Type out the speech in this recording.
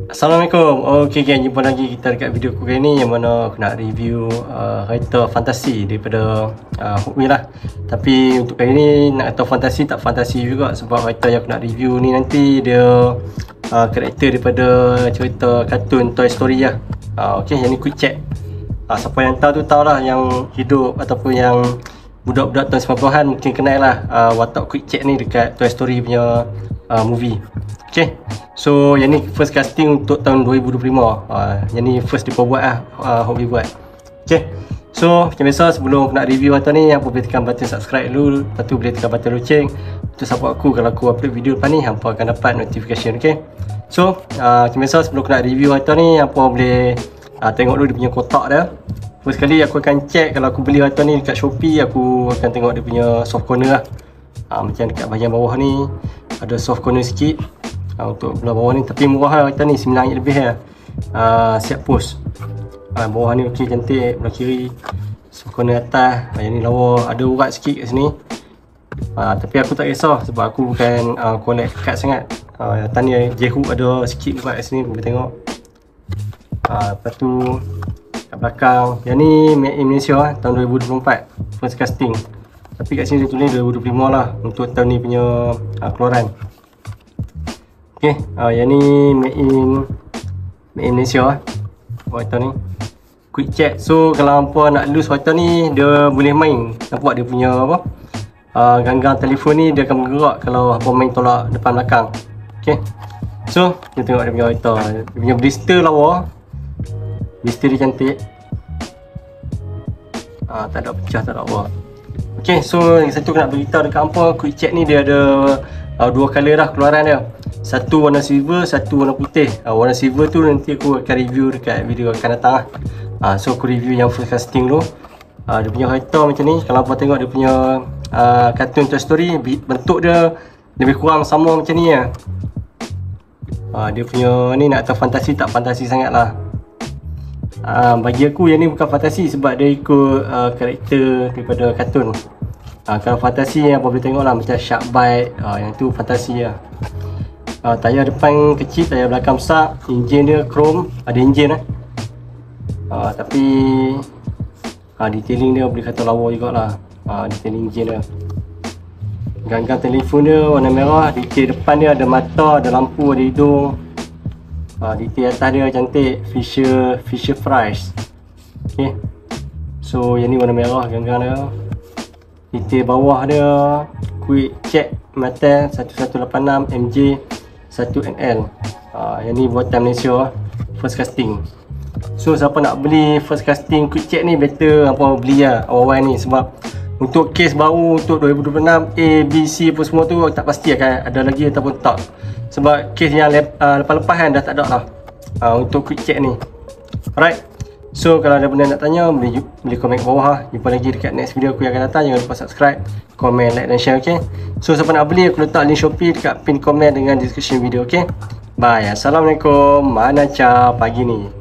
Assalamualaikum. Okey gang, jumpa lagi kita dekat video aku kali ni yang mana aku nak review kereta fantasi daripada Hookme lah. Tapi untuk kali ni nak kata fantasi tak fantasi juga, sebab kereta yang aku nak review ni nanti dia karakter daripada cerita kartun Toy Story lah. Okey, yang ni QuickChat. Siapa yang tahu tu tahulah, yang hidup ataupun yang budak-budak tahun 90-an mungkin kenal lah watak QuickChat ni dekat Toy Story punya movie. Okay, so yang ni first casting untuk tahun 2025. Yang ni first dia buat lah, Hookme buat. Okay, so macam biasa sebelum aku nak review atau ni, hampa boleh tekan button subscribe dulu, lepas tu boleh tekan button loceng untuk support aku. Kalau aku upload video lepas ni, hampa akan dapat notification. Okay, so macam biasa sebelum aku nak review atau ni, hampa boleh tengok dulu dia punya kotak dia. First sekali aku akan check, kalau aku beli atau ni dekat Shopee, aku akan tengok dia punya soft corner lah. Macam dekat bahagian bawah ni ada soft corner sikit untuk belah bawah ni, tapi murah lah kereta ni, RM9 lebih lah. Siap post. Bawah ni okey, cantik. Belah kiri soft corner atas, yang ni lawa, ada urat sikit kat sini. Tapi aku tak kisah sebab aku bukan collect kad sangat. Atas ni J-hook ada sikit urat kat sini, boleh tengok. Lepas tu kat belakang, yang ni made in Malaysia lah, tahun 2024 first casting. Tapi kat sini dia tulis 2025 lah untuk tahun ni punya keluaran. Okay, yang ni made in Malaysia lah kereta ni, QuickChat. So kalau hampa nak lose kereta ni, dia boleh main. Nampak dia punya apa, ganggang telefon ni dia akan bergerak kalau hampa main tolak depan belakang. Okay, so kita tengok dia punya kereta. Dia punya blister lawa, blister dia cantik. Tak ada pecah, tak ada apa. Okay, so yang satu aku nak beritahu dekat hampa, QuickChat ni dia ada dua colour lah keluaran dia. Satu warna silver, satu warna putih. Warna silver tu nanti aku akan review dekat video akan datang lah. So aku review yang full casting dulu. Dia punya kereta macam ni. Kalau apa tengok dia punya kartun Toy Story, bentuk dia lebih kurang sama macam ni lah. Dia punya ni nak kata fantasi tak fantasi sangat lah. Bagi aku yang ni bukan fantasi sebab dia ikut karakter daripada kartun. Kalau fantasi yang apa boleh tengok lah, macam Shark Bite, yang tu fantasi lah. Tayar depan kecil, tayar belakang besar, enjin dia chrome, ada enjin lah. Tapi detailing dia boleh kata lawa jugalah. Detailing enjin dia. Ganggang telefon dia warna merah, detail depan dia ada mata, ada lampu, ada hidung. Detail atas dia cantik, Fisher Price. Okay, so yang ni warna merah ganggang dia. Detail bawah dia QuickChat Mattel 1186 MJ 1NL. Yang ni buatan Malaysia, first casting. So siapa nak beli first casting QuickChat ni, better apa beli lah awal-awal ni, sebab untuk case baru untuk 2026 A, B, C apa semua tu tak pasti akan ada lagi ataupun tak. Sebab case yang lepas-lepas kan dah tak ada lah untuk QuickChat ni. Alright, so kalau ada benda nak tanya, boleh komen kat bawah lah. Jumpa lagi dekat next video aku yang akan datang. Jangan lupa subscribe, komen, like dan share. Okay, so siapa nak beli, aku letak link Shopee dekat pin komen dengan description video. Okay, bye. Assalamualaikum. Mana pagi ni.